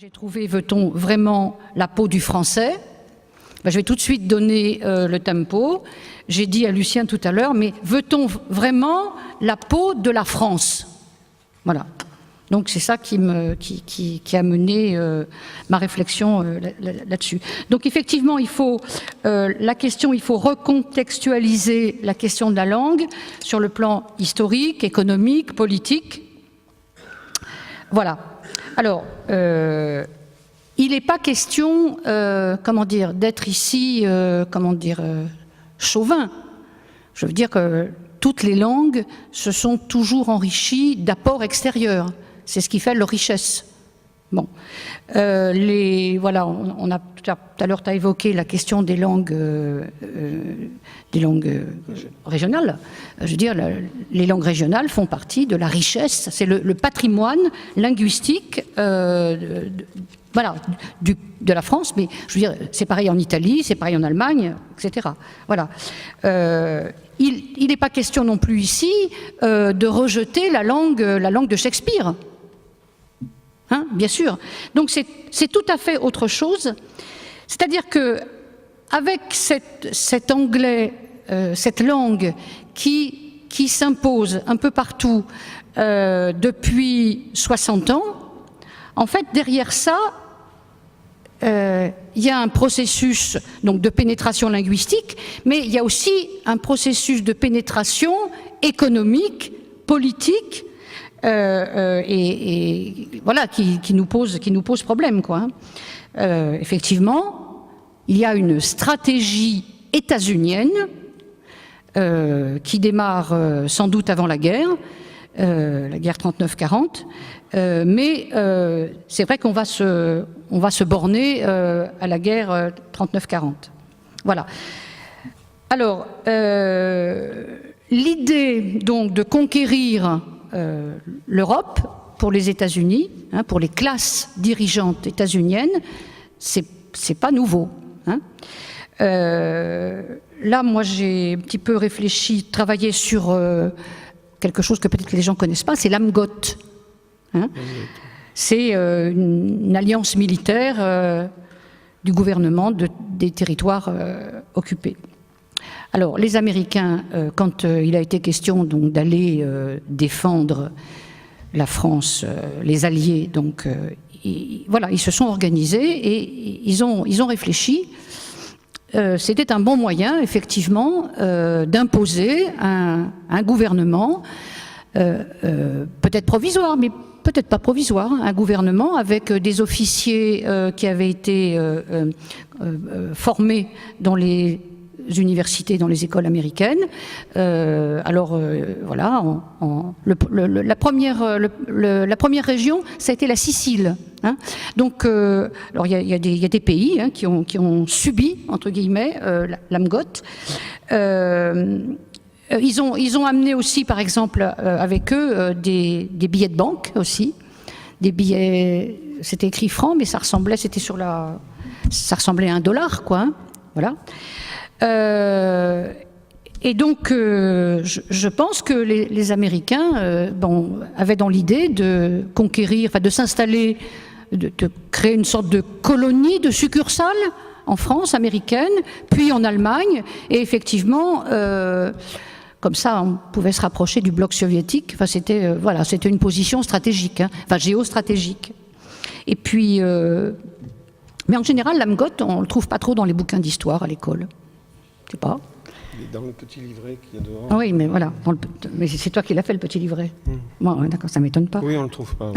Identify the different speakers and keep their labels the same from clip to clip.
Speaker 1: J'ai trouvé, veut-on vraiment la peau du français? Je vais tout de suite donner le tempo. J'ai dit à Lucien tout à l'heure, mais veut-on vraiment la peau de la France? Voilà. Donc c'est ça qui a mené ma réflexion là-dessus. Donc effectivement, il faut recontextualiser la question de la langue sur le plan historique, économique, politique. Voilà. Alors, il n'est pas question, d'être ici, chauvin. Je veux dire que toutes les langues se sont toujours enrichies d'apports extérieurs. C'est ce qui fait leur richesse. Bon, on a tout à l'heure, tu as évoqué la question des langues régionales. Je veux dire, les langues régionales font partie de la richesse, c'est le patrimoine linguistique de la France, mais je veux dire, c'est pareil en Italie, c'est pareil en Allemagne, etc. Voilà. Il n'est pas question non plus ici de rejeter la langue de Shakespeare. Hein, bien sûr. Donc c'est tout à fait autre chose. C'est-à-dire que avec cet anglais, cette langue qui s'impose un peu partout depuis 60 ans, en fait derrière ça, il y a un processus donc de pénétration linguistique, mais il y a aussi un processus de pénétration économique, politique. Et voilà, qui nous pose problème, quoi. Effectivement, il y a une stratégie états-unienne qui démarre sans doute avant la guerre 39-40, mais c'est vrai qu'on va se borner à la guerre 39-40. Voilà. Alors, l'idée donc de conquérir l'Europe pour les États-Unis, hein, pour les classes dirigeantes états-uniennes, c'est pas nouveau. Hein. Là, moi, j'ai un petit peu réfléchi, travaillé sur quelque chose que peut-être les gens connaissent pas, c'est l'AMGOT. Hein. C'est une alliance militaire du gouvernement des territoires occupés. Alors, les Américains, quand il a été question donc d'aller défendre la France, les Alliés, donc ils se sont organisés et ils ont réfléchi. C'était un bon moyen, effectivement, d'imposer un gouvernement, peut-être provisoire, mais peut-être pas provisoire, un gouvernement avec des officiers qui avaient été formés dans les universités, dans les écoles américaines. Voilà, la première région, ça a été la Sicile. Hein. Donc, alors il y a des pays hein, qui ont subi entre guillemets l'AMGOT. Ils ont amené aussi, par exemple, avec eux des billets de banque aussi, des billets. C'était écrit francs, mais ça ressemblait à $1, quoi. Hein. Voilà. Et donc, je pense que les Américains avaient dans l'idée de conquérir, de s'installer, de créer une sorte de colonie, de succursale en France américaine, puis en Allemagne, et effectivement, comme ça, on pouvait se rapprocher du bloc soviétique. Enfin, c'était une position stratégique, hein, géostratégique. Et puis, mais en général, l'AMGOT, on le trouve pas trop dans les bouquins d'histoire à l'école. Je sais pas.
Speaker 2: Il est dans le petit livret qu'il y a devant.
Speaker 1: Ah oui, mais voilà. Mais c'est toi qui l'as fait, le petit livret. Bon, d'accord, ça m'étonne pas.
Speaker 2: Oui, on le trouve pas.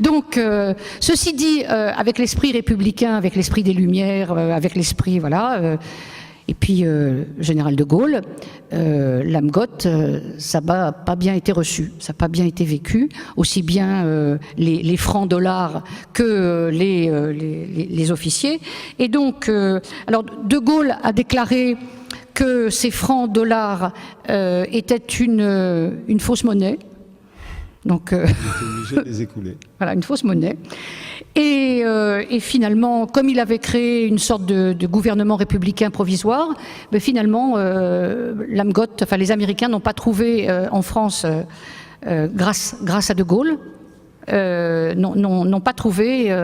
Speaker 1: Donc, ceci dit, avec l'esprit républicain, avec l'esprit des Lumières, avec l'esprit, voilà, et puis général de Gaulle, l'AMGOT, ça n'a pas bien été reçu, ça n'a pas bien été vécu, aussi bien les francs dollars que les officiers. Et donc, alors de Gaulle a déclaré que ces francs dollars étaient une fausse monnaie. Donc, il était
Speaker 2: obligé de les écouler.
Speaker 1: Voilà, une fausse monnaie. Et finalement, comme il avait créé une sorte de gouvernement républicain provisoire, finalement, l'AMGOT, les Américains n'ont pas trouvé en France, grâce à De Gaulle, n'ont pas trouvé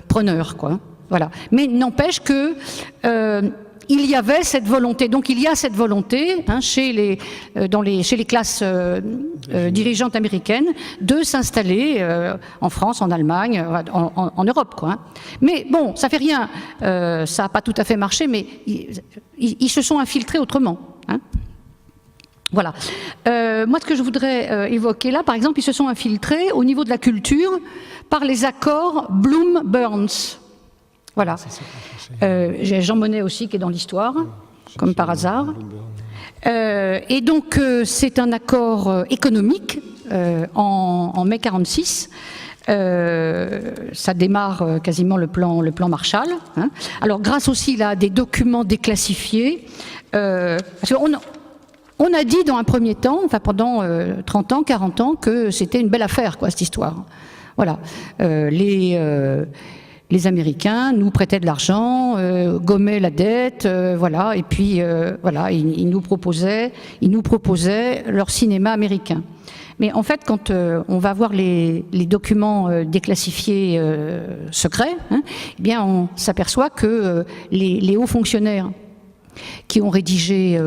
Speaker 1: preneur, quoi. Voilà. Mais n'empêche que il y avait cette volonté. Donc il y a cette volonté chez les classes dirigeantes américaines de s'installer en France, en Allemagne, en Europe, quoi. Mais bon, ça fait rien. Ça n'a pas tout à fait marché, mais ils se sont infiltrés autrement. Voilà. Moi, ce que je voudrais évoquer là, par exemple, ils se sont infiltrés au niveau de la culture par les accords Bloom-Burns. Voilà. J'ai Jean Monnet aussi qui est dans l'histoire, comme par hasard. Et donc, c'est un accord économique en mai 1946. Ça démarre quasiment le plan Marshall. Alors, grâce aussi là, à des documents déclassifiés, parce on a dit dans un premier temps, enfin pendant 30 ans, 40 ans, que c'était une belle affaire, quoi, cette histoire. Voilà. Les Américains nous prêtaient de l'argent, gommaient la dette, voilà, et puis voilà, ils nous proposaient leur cinéma américain. Mais en fait, quand on va voir les documents déclassifiés secrets, eh bien, on s'aperçoit que les hauts fonctionnaires qui ont rédigé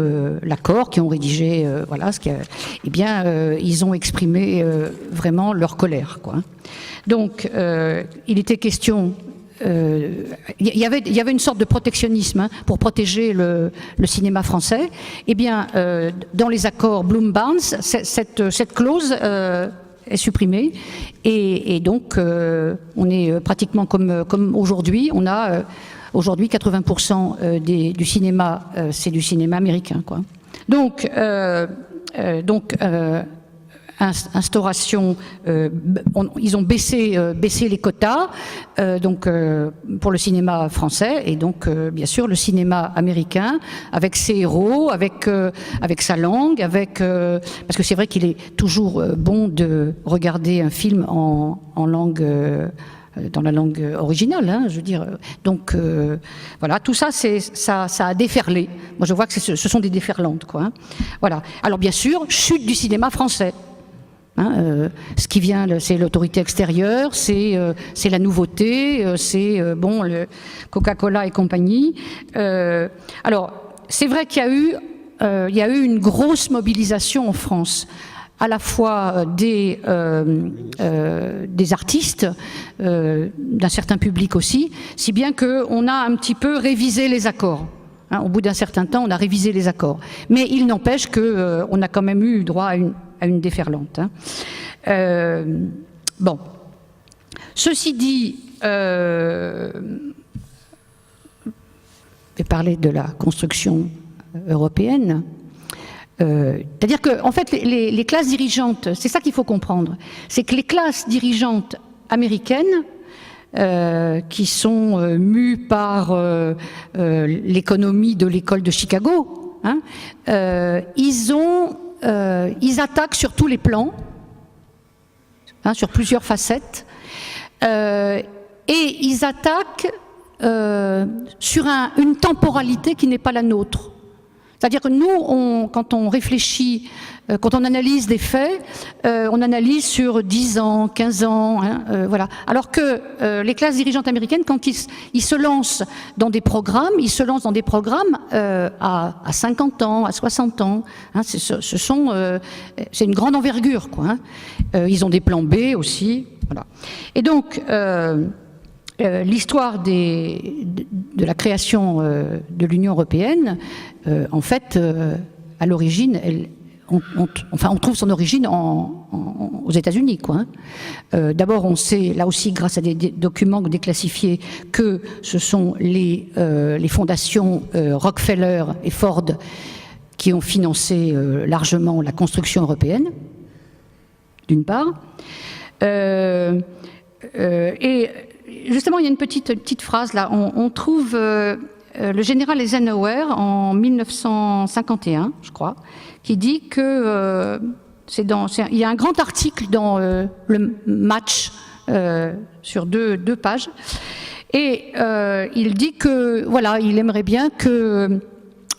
Speaker 1: l'accord, qui ont rédigé voilà, eh bien, ils ont exprimé vraiment leur colère, quoi. Donc, il était question. Il y avait une sorte de protectionnisme pour protéger le cinéma français. Eh bien, dans les accords Bloom-Burns, cette clause est supprimée, et donc on est pratiquement comme aujourd'hui. On a aujourd'hui 80% du cinéma, c'est du cinéma américain, quoi. Donc instauration, ils ont baissé les quotas donc pour le cinéma français, et donc bien sûr le cinéma américain avec ses héros, avec sa langue, parce que c'est vrai qu'il est toujours bon de regarder un film en langue dans la langue originale, je veux dire. Donc voilà, tout ça, ça a déferlé. Moi, je vois que ce sont des déferlantes, quoi. Voilà. Alors bien sûr, chute du cinéma français. Ce qui vient, c'est l'autorité extérieure, c'est la nouveauté, c'est bon, le Coca-Cola et compagnie. Alors, c'est vrai qu'il y a eu une grosse mobilisation en France, à la fois des artistes, d'un certain public aussi, si bien qu'on a un petit peu révisé les accords. Au bout d'un certain temps, on a révisé les accords. Mais il n'empêche qu'on a quand même eu droit à une déferlante. Bon. Ceci dit, je vais parler de la construction européenne. C'est-à-dire que, en fait, les classes dirigeantes, c'est ça qu'il faut comprendre, c'est que les classes dirigeantes américaines, qui sont mues par l'économie de l'école de Chicago, ils attaquent sur tous les plans, sur plusieurs facettes, et ils attaquent sur une temporalité qui n'est pas la nôtre. C'est-à-dire que nous, quand on réfléchit, quand on analyse des faits, on analyse sur 10 ans, 15 ans, voilà. Alors que les classes dirigeantes américaines, quand ils se lancent dans des programmes, à 50 ans, à 60 ans. C'est une grande envergure, quoi. Ils ont des plans B aussi, voilà. Et donc, l'histoire de la création de l'Union européenne, en fait, à l'origine, on trouve son origine aux États-Unis, quoi. D'abord, on sait, là aussi, grâce à des documents déclassifiés, que ce sont les fondations Rockefeller et Ford qui ont financé largement la construction européenne, d'une part. Et justement, il y a une petite phrase là. On trouve le général Eisenhower en 1951, je crois, qui dit que il y a un grand article dans le Match sur deux pages, et il dit que voilà, il aimerait bien que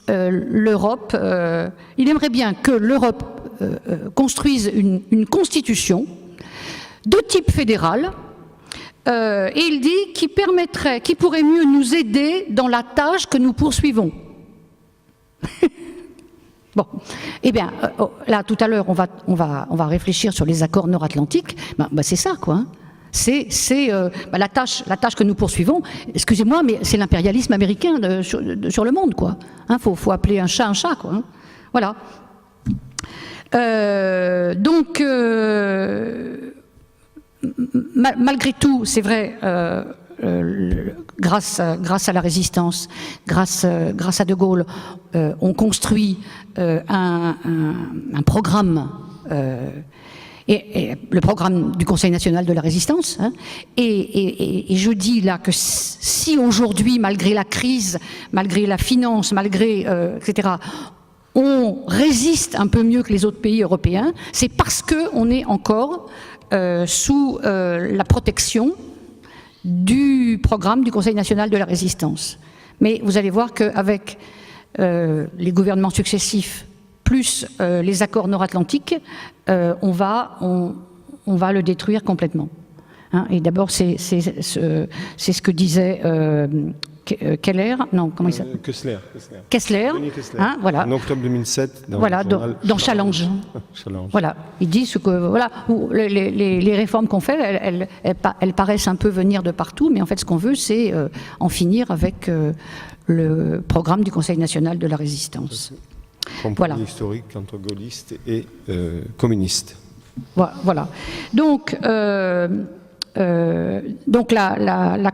Speaker 1: l'Europe construise une constitution de type fédéral, et il dit qui pourrait mieux nous aider dans la tâche que nous poursuivons. Bon, eh bien, là, tout à l'heure, on va réfléchir sur les accords nord-atlantiques. C'est ça, quoi. Hein. C'est la tâche que nous poursuivons. Excusez-moi, mais c'est l'impérialisme américain sur le monde, quoi. Hein, faut appeler un chat, quoi. Hein. Voilà. Donc, malgré tout, c'est vrai. Grâce à la résistance, grâce à De Gaulle, on construit un programme, et le programme du Conseil national de la résistance. Hein, et je dis là que si aujourd'hui, malgré la crise, malgré la finance, malgré etc., on résiste un peu mieux que les autres pays européens, c'est parce qu'on est encore sous la protection du programme du Conseil national de la résistance. Mais vous allez voir qu'avec les gouvernements successifs, plus les accords nord-atlantiques, on va le détruire complètement. Hein, et d'abord, c'est ce que disait Keller, non, comment il s'appelle Kessler, hein, voilà.
Speaker 2: En octobre 2007,
Speaker 1: dans Challenge. Voilà, ils disent que voilà, les réformes qu'on fait, elles paraissent un peu venir de partout, mais en fait, ce qu'on veut, c'est en finir avec le programme du Conseil national de la résistance.
Speaker 2: Compromis historique entre gaullistes et communistes.
Speaker 1: Voilà. Donc la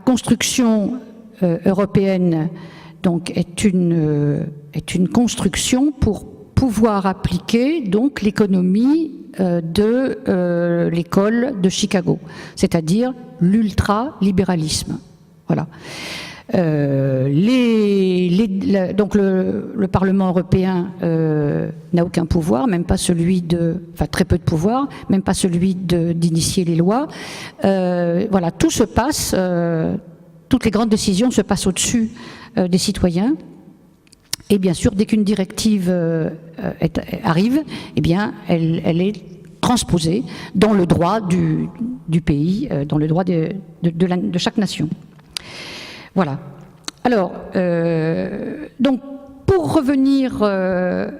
Speaker 1: construction européenne donc est une construction pour pouvoir appliquer donc l'économie de l'école de Chicago, c'est-à-dire l'ultralibéralisme. Voilà. Donc le Parlement européen n'a aucun pouvoir, même pas celui très peu de pouvoir, même pas celui d'initier les lois. Voilà, tout se passe. Toutes les grandes décisions se passent au-dessus des citoyens. Et bien sûr, dès qu'une directive arrive, eh bien, elle est transposée dans le droit du pays, dans le droit de chaque nation. Voilà. Alors, donc, pour revenir à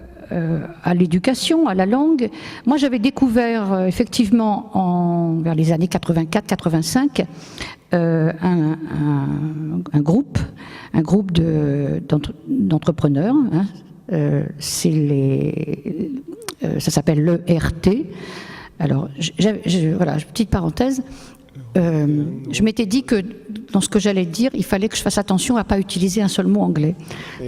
Speaker 1: l'éducation, à la langue, moi j'avais découvert effectivement vers les années 84-85 un groupe d'entrepreneurs, hein, ça s'appelle l'ERT. Alors, voilà, petite parenthèse, je m'étais dit que dans ce que j'allais dire, il fallait que je fasse attention à ne pas utiliser un seul mot anglais.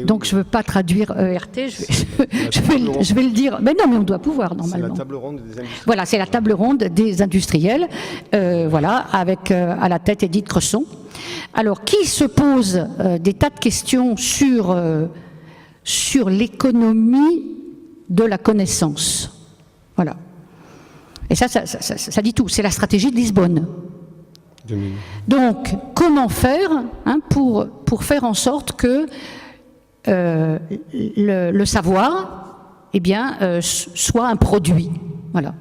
Speaker 1: Donc je ne veux pas traduire ERT, je vais le dire. Mais non, mais on doit pouvoir normalement.
Speaker 2: C'est la table ronde des industriels.
Speaker 1: Voilà, c'est la table ronde des industriels, voilà, avec à la tête Edith Cresson. Alors, qui se pose des tas de questions sur l'économie de la connaissance. Voilà. Et ça dit tout. C'est la stratégie de Lisbonne. Donc, comment faire pour faire en sorte que le savoir, eh bien, soit un produit. Voilà.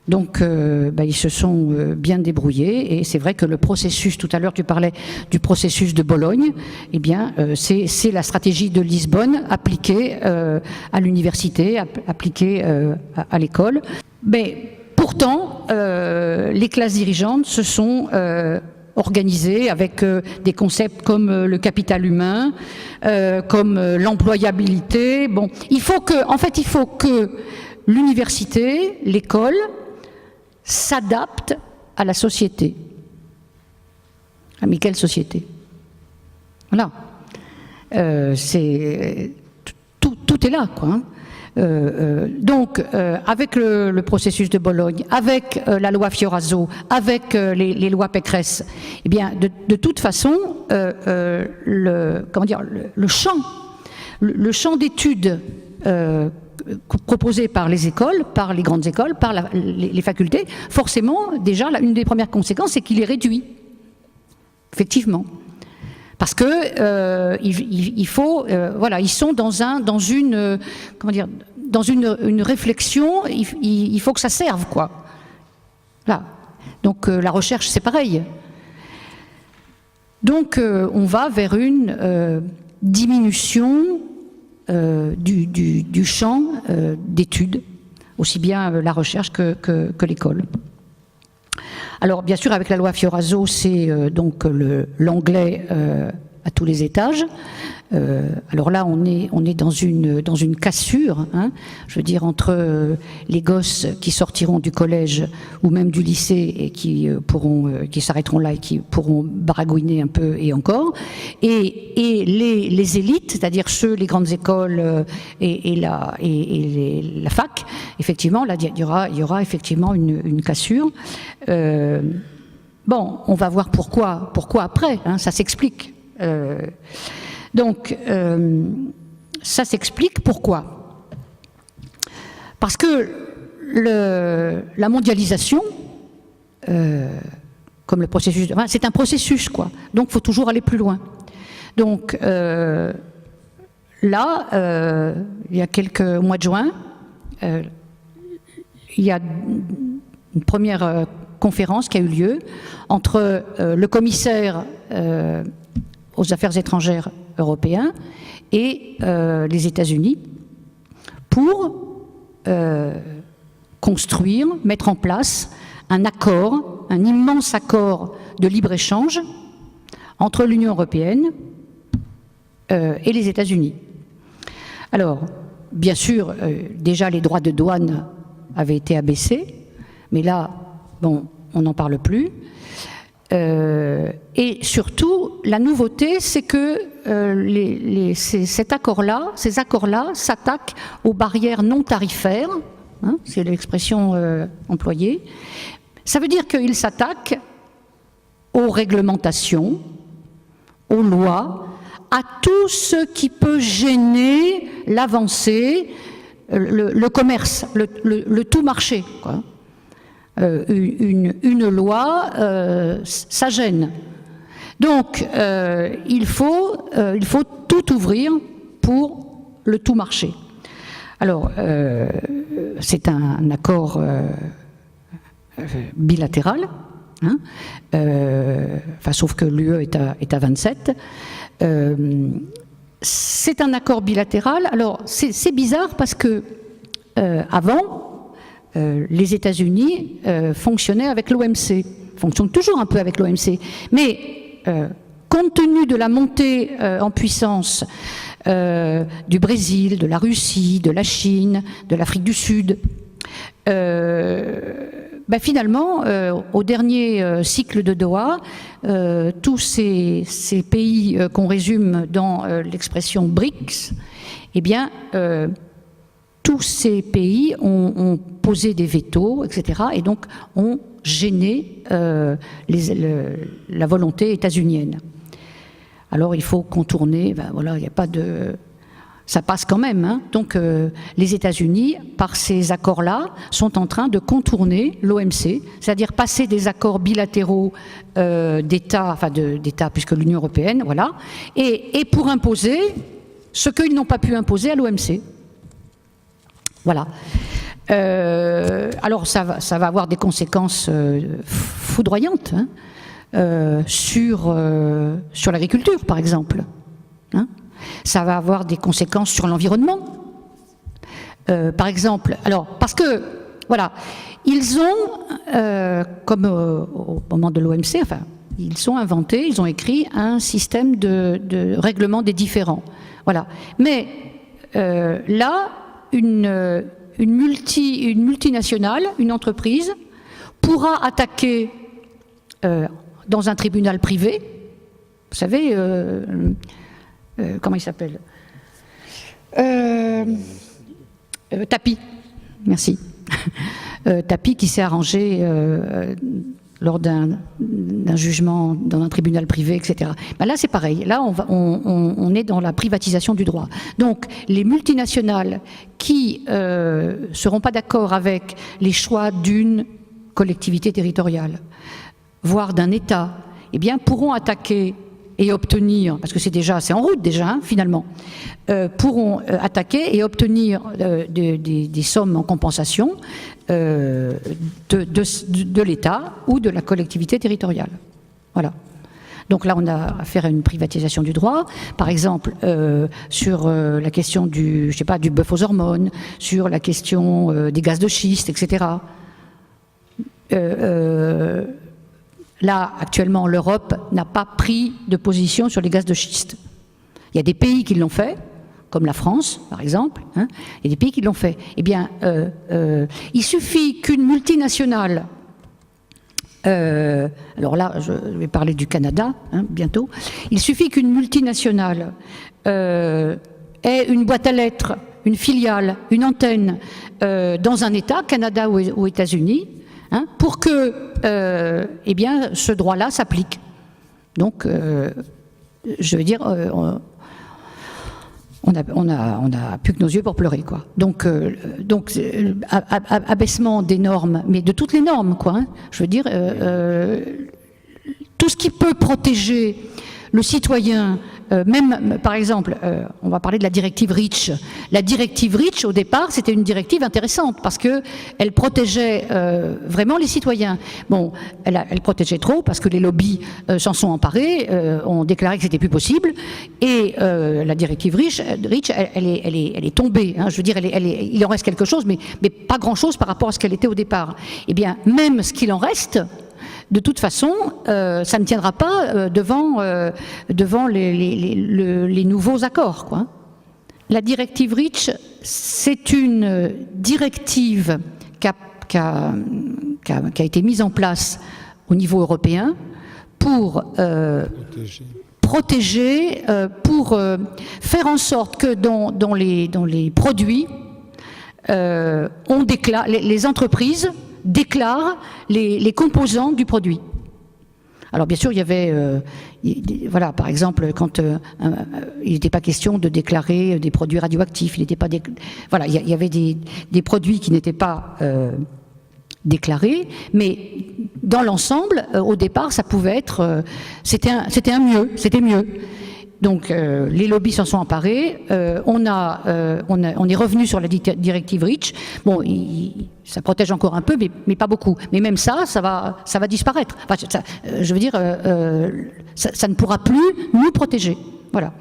Speaker 1: Donc, ils se sont bien débrouillés, et c'est vrai que le processus, tout à l'heure tu parlais du processus de Bologne, eh bien, c'est la stratégie de Lisbonne appliquée à l'université, appliquée à l'école. Mais pourtant, les classes dirigeantes se sont organisées avec des concepts comme le capital humain, comme l'employabilité. Bon, il faut que l'université, l'école, s'adapte à la société. Ah, mais quelle société? Voilà. Tout est là, quoi. Hein. Donc, avec le processus de Bologne, avec la loi Fioraso, avec les lois Pécresse, eh bien, de toute façon, le champ d'études proposé par les écoles, par les grandes écoles, par les facultés, forcément, déjà, une des premières conséquences, c'est qu'il est réduit. Effectivement. Parce que il faut, voilà, ils sont dans une réflexion. Il faut que ça serve, quoi. Là, Donc la recherche, c'est pareil. Donc on va vers une diminution du champ d'études, aussi bien la recherche que l'école. Alors bien sûr, avec la loi Fioraso, c'est donc l'anglais à tous les étages. Alors là, on est dans une cassure, hein, je veux dire, entre les gosses qui sortiront du collège ou même du lycée et qui s'arrêteront là et qui pourront baragouiner un peu et encore, et les élites, c'est-à-dire les grandes écoles et la fac. Effectivement, là, il y aura effectivement une cassure. Bon, on va voir pourquoi après, hein, ça s'explique. Donc, ça s'explique pourquoi. Parce que la mondialisation, comme le processus, c'est un processus, quoi. Donc, il faut toujours aller plus loin. Donc, là, il y a quelques mois de juin, il y a une première conférence qui a eu lieu entre le commissaire aux affaires étrangères européens et les États-Unis pour construire, mettre en place un accord, un immense accord de libre-échange entre l'Union européenne et les États-Unis. Alors, bien sûr, déjà les droits de douane avaient été abaissés, mais là, bon, on n'en parle plus. Et surtout, la nouveauté, c'est que ces accords-là s'attaquent aux barrières non tarifaires, hein, c'est l'expression employée. Ça veut dire qu'ils s'attaquent aux réglementations, aux lois, à tout ce qui peut gêner l'avancée, le commerce, le tout marché, quoi. Une loi, ça gêne. Donc, il faut tout ouvrir pour le tout marché. Alors, c'est un accord bilatéral, hein, sauf que l'UE est à 27. C'est un accord bilatéral. Alors, c'est bizarre parce que avant, les États-Unis fonctionnaient avec l'OMC, fonctionnent toujours un peu avec l'OMC, mais compte tenu de la montée en puissance du Brésil, de la Russie, de la Chine, de l'Afrique du Sud, finalement, au dernier cycle de Doha, tous ces pays qu'on résume dans l'expression BRICS, eh bien, tous ces pays ont posé des vétos, etc., et donc ont gêné la volonté états-unienne. Alors il faut contourner, voilà, il n'y a pas de... Ça passe quand même, hein. Donc les États-Unis, par ces accords-là, sont en train de contourner l'OMC, c'est-à-dire passer des accords bilatéraux d'États, puisque l'Union européenne, voilà, et pour imposer ce qu'ils n'ont pas pu imposer à l'OMC. Voilà. Alors ça va avoir des conséquences foudroyantes, hein, sur l'agriculture, par exemple. Hein. Ça va avoir des conséquences sur l'environnement. Par exemple, alors parce que voilà, ils ont, comme au moment de l'OMC, enfin, ils ont inventé, ils ont écrit un système de règlement des différends. Voilà. Mais là, une multinationale, une entreprise, pourra attaquer dans un tribunal privé, vous savez, comment il s'appelle, Tapi, merci, Tapi qui s'est arrangé lors d'un jugement dans un tribunal privé, etc. Là, c'est pareil. Là, on est dans la privatisation du droit. Donc, les multinationales qui seront pas d'accord avec les choix d'une collectivité territoriale, voire d'un État, eh bien, pourront attaquer et obtenir, parce que c'est en route déjà, hein, finalement, pourront attaquer et obtenir des sommes en compensation de l'État ou de la collectivité territoriale. Voilà. Donc là, on a affaire à une privatisation du droit, par exemple sur la question du bœuf aux hormones, sur la question des gaz de schiste, etc. Là, actuellement, l'Europe n'a pas pris de position sur les gaz de schiste. Il y a des pays qui l'ont fait, comme la France, par exemple. Hein, il y a des pays qui l'ont fait. Eh bien, il suffit qu'une multinationale... alors là, je vais parler du Canada, hein, bientôt. Il suffit qu'une multinationale ait une boîte à lettres, une filiale, une antenne dans un État, Canada ou États-Unis, hein, pour que eh bien, ce droit-là s'applique. Donc, je veux dire, on a plus que nos yeux pour pleurer, quoi. Donc abaissement des normes, mais de toutes les normes, quoi. Hein. Je veux dire, tout ce qui peut protéger le citoyen, même, par exemple, on va parler de la directive REACH. La directive REACH, au départ, c'était une directive intéressante parce qu'elle protégeait vraiment les citoyens. Bon, elle protégeait trop parce que les lobbies s'en sont emparés, ont déclaré que c'était plus possible. Et la directive REACH, elle est tombée. Hein, je veux dire, il en reste quelque chose, mais pas grand-chose par rapport à ce qu'elle était au départ. Eh bien, même ce qu'il en reste... De toute façon, ça ne tiendra pas devant les nouveaux accords, quoi. La directive REACH, c'est une directive qui a été mise en place au niveau européen pour protéger, pour faire en sorte que dans les produits, on déclare, les entreprises déclarent les composants du produit. Alors bien sûr, il y avait, voilà, par exemple, quand il n'était pas question de déclarer des produits radioactifs, il n'était pas, voilà, il y avait des produits qui n'étaient pas déclarés, mais dans l'ensemble, au départ, ça pouvait être, c'était mieux. Donc les lobbies s'en sont emparés, on est revenu sur la directive REACH. Bon, ça protège encore un peu, mais pas beaucoup. Mais même ça va disparaître. Enfin, je veux dire, ça ne pourra plus nous protéger. Voilà.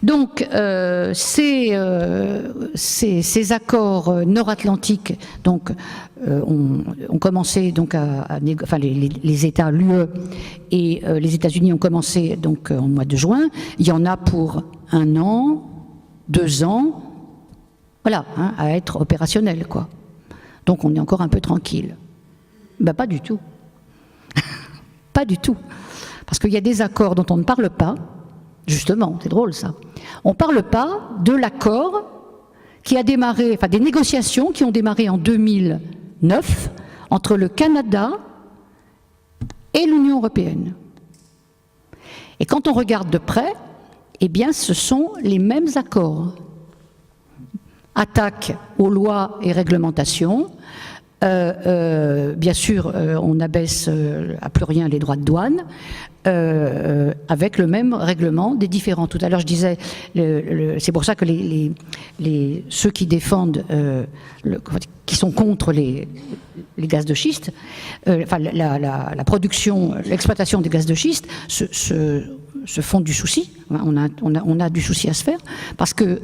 Speaker 1: Donc ces accords nord-atlantiques donc ont commencé donc enfin les États, l'UE et les États-Unis ont commencé donc en mois de juin. Il y en a pour 1 an, 2 ans, voilà, hein, à être opérationnel, quoi. Donc on est encore un peu tranquille. Ben pas du tout, pas du tout, parce qu'il y a des accords dont on ne parle pas. Justement, c'est drôle ça. On ne parle pas de l'accord qui a démarré, enfin des négociations qui ont démarré en 2009 entre le Canada et l'Union européenne. Et quand on regarde de près, eh bien ce sont les mêmes accords. Attaque aux lois et réglementations. Bien sûr, on abaisse à plus rien les droits de douane, avec le même règlement des différents. Tout à l'heure, je disais, c'est pour ça que ceux qui défendent, qui sont contre les gaz de schiste, enfin la production, l'exploitation des gaz de schiste se font du souci. On a du souci à se faire parce que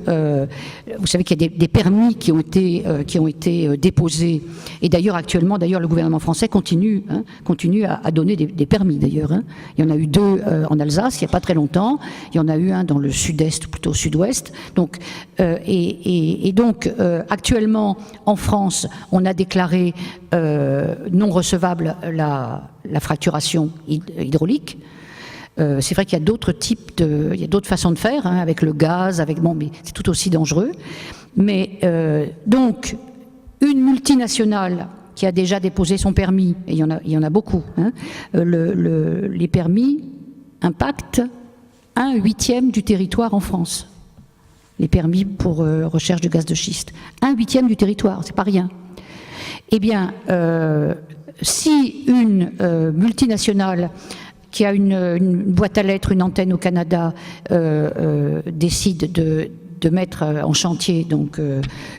Speaker 1: vous savez qu'il y a des permis qui ont été déposés, et d'ailleurs actuellement le gouvernement français continue à donner des permis d'ailleurs. Hein. Il y en a eu 2 en Alsace il n'y a pas très longtemps, il y en a eu un dans le sud-est, plutôt sud-ouest. Donc donc actuellement en France on a déclaré non recevable la fracturation hydraulique. C'est vrai qu'il y a d'autres types il y a d'autres façons de faire, hein, avec le gaz, mais c'est tout aussi dangereux. Mais donc, une multinationale qui a déjà déposé son permis, et il y en a beaucoup, hein, les permis impactent 1/8 du territoire en France. Les permis pour recherche de gaz de schiste. 1/8 du territoire, c'est pas rien. Eh bien, si une multinationale qui a une boîte à lettres, une antenne au Canada, décide de mettre en chantier donc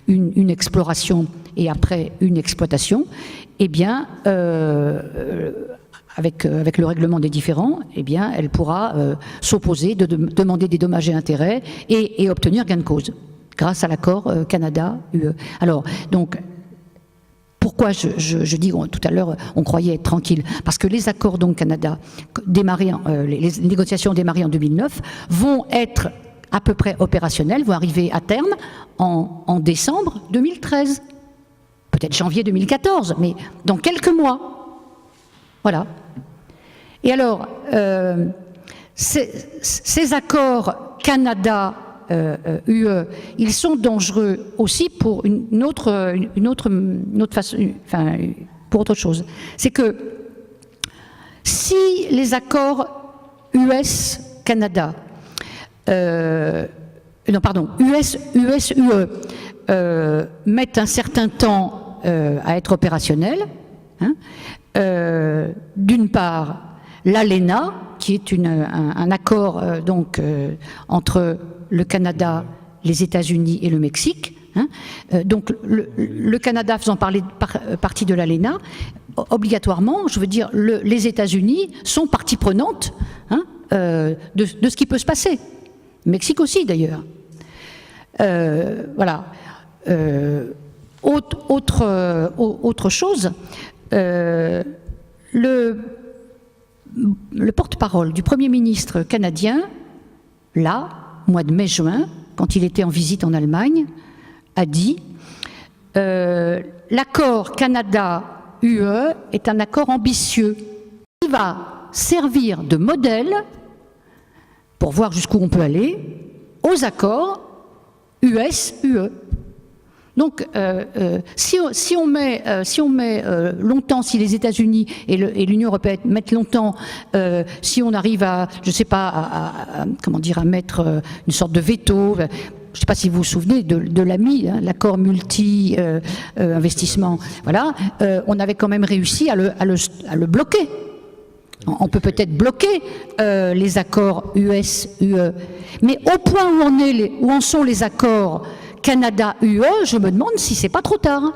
Speaker 1: une exploration et après une exploitation, eh bien, avec le règlement des différends, eh bien, elle pourra s'opposer, demander des dommages et intérêts et obtenir gain de cause grâce à l'accord Canada-UE. Alors, donc, pourquoi je dis tout à l'heure on croyait être tranquille? Parce que les accords donc Canada démarrés, les négociations démarrées en 2009 vont être à peu près opérationnelles, vont arriver à terme en décembre 2013, peut-être janvier 2014, mais dans quelques mois. Voilà. Et alors, ces accords Canada UE, ils sont dangereux aussi pour une autre façon, enfin, pour autre chose. C'est que si les accords US-Canada, non pardon, US-UE mettent un certain temps à être opérationnels, hein, d'une part, l'ALENA, qui est un accord donc entre le Canada, les États-Unis et le Mexique. Hein. Donc le Canada faisant partie de l'ALENA, obligatoirement, je veux dire, les États-Unis sont partie prenante, hein, de ce qui peut se passer. Le Mexique aussi d'ailleurs. Voilà. Autre chose, le porte-parole du Premier ministre canadien, là, mois de mai-juin, quand il était en visite en Allemagne, a dit l'accord Canada-UE est un accord ambitieux qui va servir de modèle pour voir jusqu'où on peut aller aux accords US-UE. Donc, si on met longtemps, si les États-Unis et l'Union européenne mettent longtemps, si on arrive à, je ne sais pas, comment dire, à mettre une sorte de veto. Je ne sais pas si vous vous souvenez de l'AMI, hein, l'accord multi-investissement. Voilà, on avait quand même réussi à le bloquer. On peut peut-être bloquer les accords US-UE, mais au point où en sont les accords Canada-UE, je me demande si c'est pas trop tard.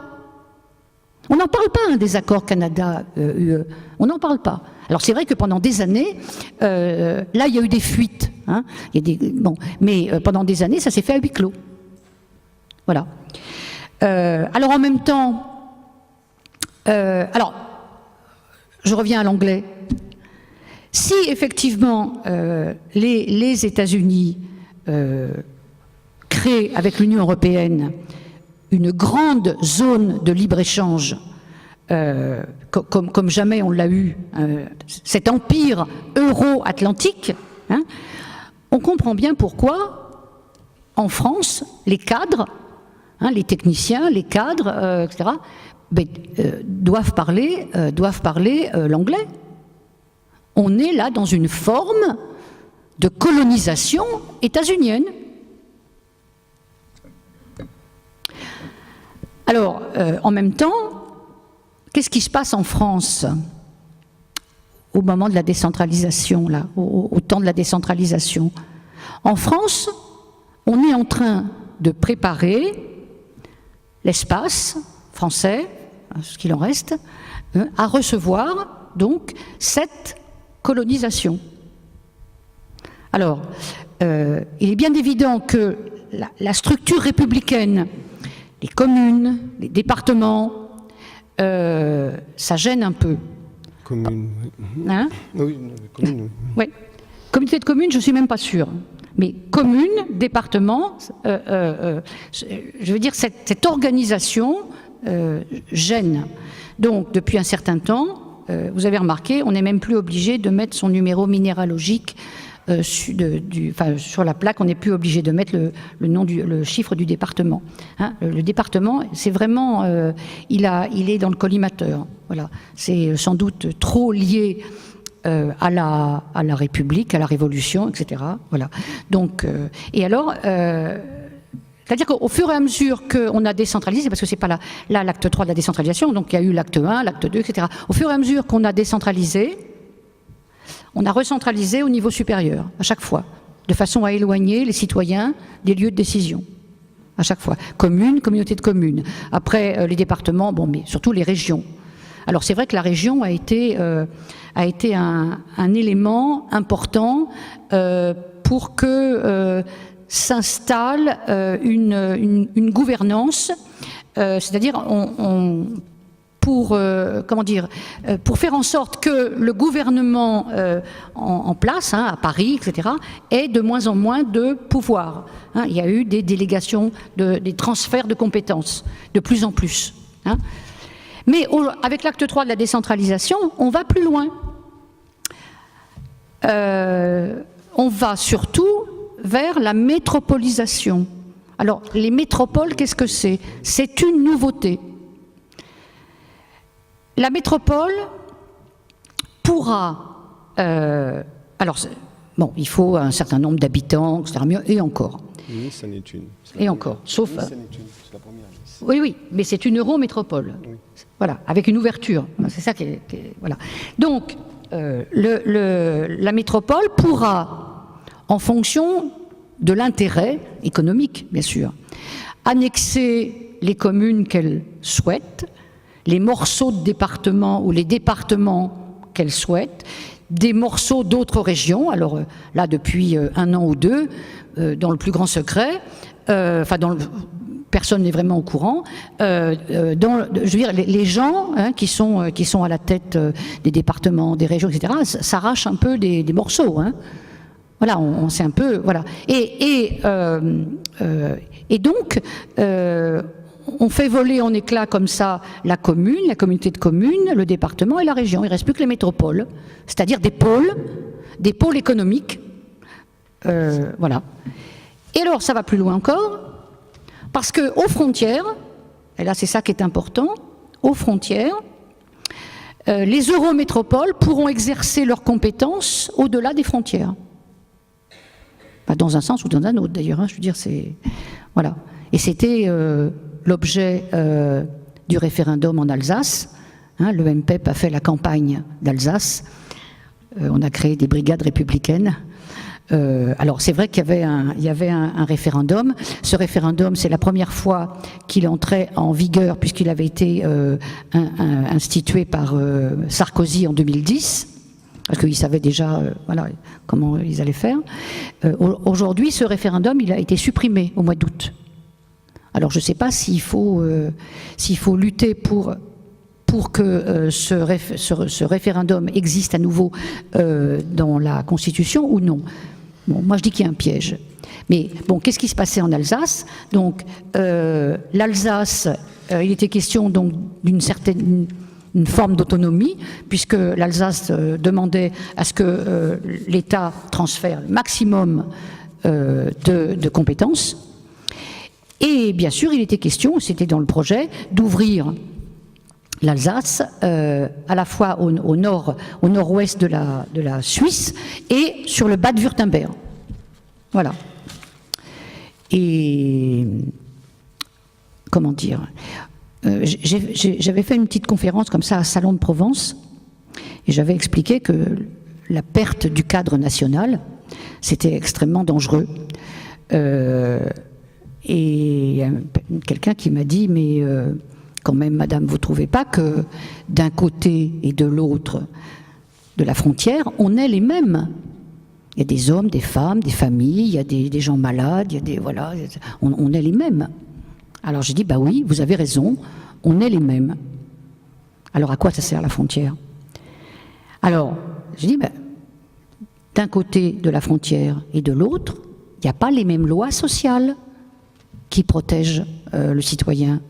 Speaker 1: On n'en parle pas, hein, des accords Canada-UE. On n'en parle pas. Alors c'est vrai que pendant des années, là il y a eu des fuites. Hein, mais pendant des années, ça s'est fait à huis clos. Voilà. Alors en même temps, alors je reviens à l'anglais. Si effectivement les États-Unis créent avec l'Union européenne une grande zone de libre-échange, comme jamais on l'a eu, cet empire euro-atlantique, hein, on comprend bien pourquoi, en France, les cadres, hein, les techniciens, les cadres, etc., doivent parler l'anglais. On est là dans une forme de colonisation états-unienne. Alors, en même temps, qu'est-ce qui se passe en France au moment de la décentralisation, là, au temps de la décentralisation? En France, on est en train de préparer l'espace français, ce qu'il en reste, à recevoir donc cette colonisation. Alors, il est bien évident que la structure républicaine, les communes, les départements, ça gêne un peu.
Speaker 2: Communes,
Speaker 1: hein?
Speaker 2: oui, communes, oui.
Speaker 1: Oui. Communauté de communes, je ne suis même pas sûre. Mais communes, départements, je veux dire, cette organisation gêne. Donc, depuis un certain temps, vous avez remarqué, on n'est même plus obligé de mettre son numéro minéralogique sur la plaque, on n'est plus obligé de mettre le chiffre du département. Hein, le département, c'est vraiment, il est dans le collimateur. Voilà, c'est sans doute trop lié à la République, à la Révolution, etc. Voilà. Donc, et alors, c'est-à-dire qu'au fur et à mesure qu'on a décentralisé, parce que c'est pas là l'acte 3 de la décentralisation, donc il y a eu l'acte 1, l'acte 2, etc. Au fur et à mesure qu'on a décentralisé, On a recentralisé au niveau supérieur, à chaque fois, de façon à éloigner les citoyens des lieux de décision. À chaque fois. Communes, communautés de communes. Après, les départements, bon, mais surtout les régions. Alors c'est vrai que la région a été un élément important pour que s'installe une gouvernance, c'est-à-dire pour faire en sorte que le gouvernement en place, à Paris, etc., ait de moins en moins de pouvoir. Il y a eu des délégations, des transferts de compétences, de plus en plus. Mais avec l'acte 3 de la décentralisation, on va plus loin. On va surtout vers la métropolisation. Alors, les métropoles, qu'est-ce que c'est? C'est une nouveauté. La métropole pourra... il faut un certain nombre d'habitants, etc. Et encore.
Speaker 2: Nice, c'en est une.
Speaker 1: Et encore, sauf...
Speaker 2: Nice, c'en est une. C'est la première Nice.
Speaker 1: Oui, mais c'est une eurométropole. Oui. Voilà, avec une ouverture. C'est ça qui est... Voilà. Donc, la métropole pourra, en fonction de l'intérêt économique, bien sûr, annexer les communes qu'elle souhaite, les morceaux de départements ou les départements qu'elle souhaite, des morceaux d'autres régions, alors là depuis 1 an ou 2, dans le plus grand secret, personne n'est vraiment au courant, je veux dire, les gens qui sont à la tête des départements, des régions, etc., s'arrachent un peu des morceaux. Voilà, on sait un peu, voilà. Et donc, on fait voler en éclats comme ça la commune, la communauté de communes, le département et la région. Il ne reste plus que les métropoles, c'est-à-dire des pôles économiques. Voilà. Et alors, ça va plus loin encore, parce qu'aux frontières, et là c'est ça qui est important, aux frontières, les eurométropoles pourront exercer leurs compétences au-delà des frontières. Pas dans un sens ou dans un autre d'ailleurs, je veux dire, c'est... Voilà. Et c'était l'objet du référendum en Alsace. Le MPEP a fait la campagne d'Alsace. On a créé des brigades républicaines. Alors c'est vrai qu'il y avait un référendum. Ce référendum, c'est la première fois qu'il entrait en vigueur puisqu'il avait été institué par Sarkozy en 2010. Parce qu'ils savaient déjà comment ils allaient faire. Aujourd'hui, ce référendum, il a été supprimé au mois d'août. Alors je ne sais pas s'il faut lutter pour que ce référendum existe à nouveau dans la Constitution ou non. Bon, moi je dis qu'il y a un piège. Mais bon, qu'est-ce qui se passait en Alsace? Donc l'Alsace, il était question donc d'une certaine forme d'autonomie, puisque l'Alsace demandait à ce que l'État transfère le maximum de compétences. Et bien sûr, il était question, c'était dans le projet, d'ouvrir l'Alsace à la fois au nord-ouest de la Suisse et sur le Bade-Wurtemberg. Voilà. Et comment dire, j'avais fait une petite conférence comme ça à Salon de Provence et j'avais expliqué que la perte du cadre national, c'était extrêmement dangereux. Et il y a quelqu'un qui m'a dit, mais quand même, madame, vous ne trouvez pas que d'un côté et de l'autre de la frontière, on est les mêmes? Il y a des hommes, des femmes, des familles, il y a des gens malades, il y a des... Voilà, on est les mêmes. Alors j'ai dit, bah oui, vous avez raison, on est les mêmes. Alors à quoi ça sert la frontière? Alors, j'ai dit, d'un côté de la frontière et de l'autre, il n'y a pas les mêmes lois sociales qui protègent le citoyen.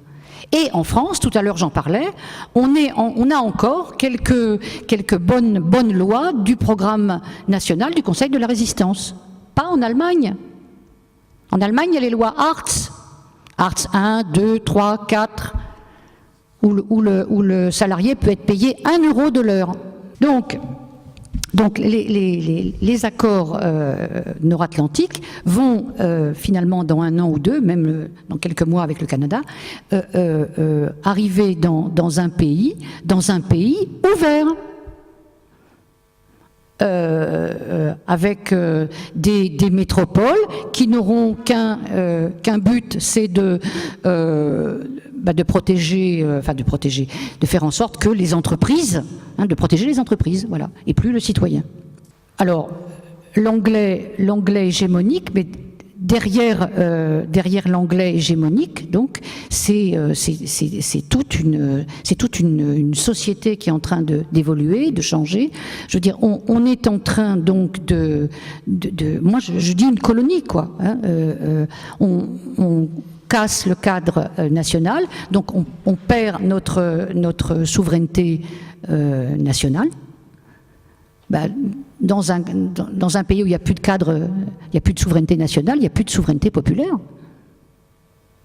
Speaker 1: Et en France, tout à l'heure j'en parlais, on a encore quelques bonnes lois du programme national du Conseil de la Résistance. Pas en Allemagne. En Allemagne, il y a les lois Hartz 1, 2, 3, 4, où le salarié peut être payé 1 euro de l'heure. Donc les accords nord-atlantiques vont finalement dans 1 an ou 2, même dans quelques mois avec le Canada, arriver dans un pays ouvert. avec des métropoles qui n'auront qu'un but, c'est de protéger, de faire en sorte que les entreprises, de protéger les entreprises, voilà, et plus le citoyen. Alors, l'anglais hégémonique, mais derrière l'anglais hégémonique, donc, c'est toute une société qui est en train d'évoluer, de changer. Je veux dire, on est en train donc moi je dis une colonie, quoi. On casse le cadre national, donc on perd notre souveraineté nationale. Dans un pays où il n'y a plus de cadre, il n'y a plus de souveraineté nationale, il n'y a plus de souveraineté populaire.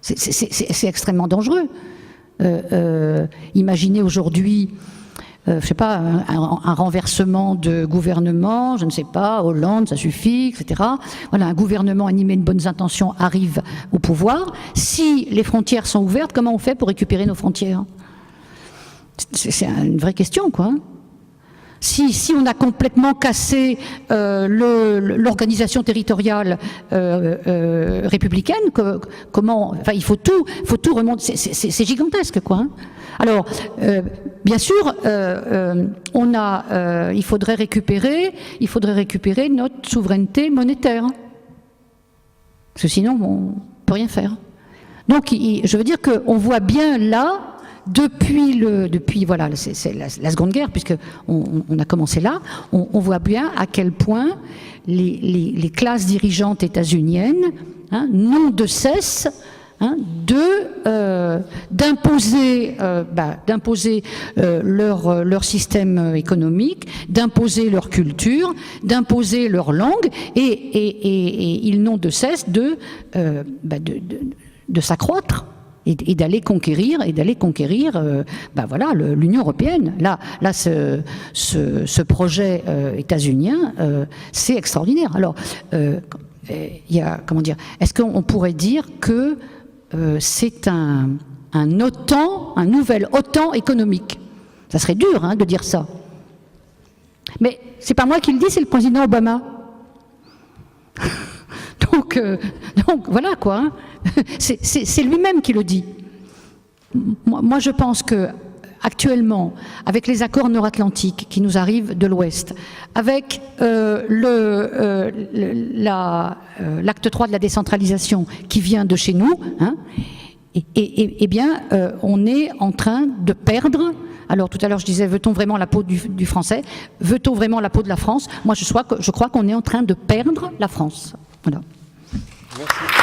Speaker 1: C'est extrêmement dangereux. Imaginez aujourd'hui, je sais pas, un renversement de gouvernement, je ne sais pas, Hollande, ça suffit, etc. Voilà, un gouvernement animé de bonnes intentions arrive au pouvoir. Si les frontières sont ouvertes, comment on fait pour récupérer nos frontières? C'est une vraie question, quoi. Si on a complètement cassé l'organisation territoriale républicaine, comment, enfin, il faut tout remonter. C'est gigantesque, quoi. Hein. Alors, bien sûr, il faudrait récupérer notre souveraineté monétaire, parce que sinon on peut rien faire. Donc, je veux dire qu'on voit bien là. Depuis voilà, c'est la Seconde Guerre, puisque on a commencé là, on voit bien à quel point les classes dirigeantes états-uniennes n'ont de cesse d'imposer leur système économique, d'imposer leur culture, d'imposer leur langue, et ils n'ont de cesse de s'accroître. Et d'aller conquérir, voilà, l'Union européenne. Là, ce projet états-unien, c'est extraordinaire. Alors, il y a, comment dire, est-ce qu'on pourrait dire que c'est un nouvel OTAN économique? Ça serait dur, de dire ça. Mais c'est pas moi qui le dis, c'est le président Obama. Donc voilà, quoi. Hein. C'est lui-même qui le dit. Moi, je pense que actuellement, avec les accords nord-atlantiques qui nous arrivent de l'Ouest, avec l'acte 3 de la décentralisation qui vient de chez nous, eh bien, on est en train de perdre. Alors, tout à l'heure, je disais, veut-on vraiment la peau du Français? Veut-on vraiment la peau de la France? Moi, je crois qu'on est en train de perdre la France. Voilà.
Speaker 2: Merci.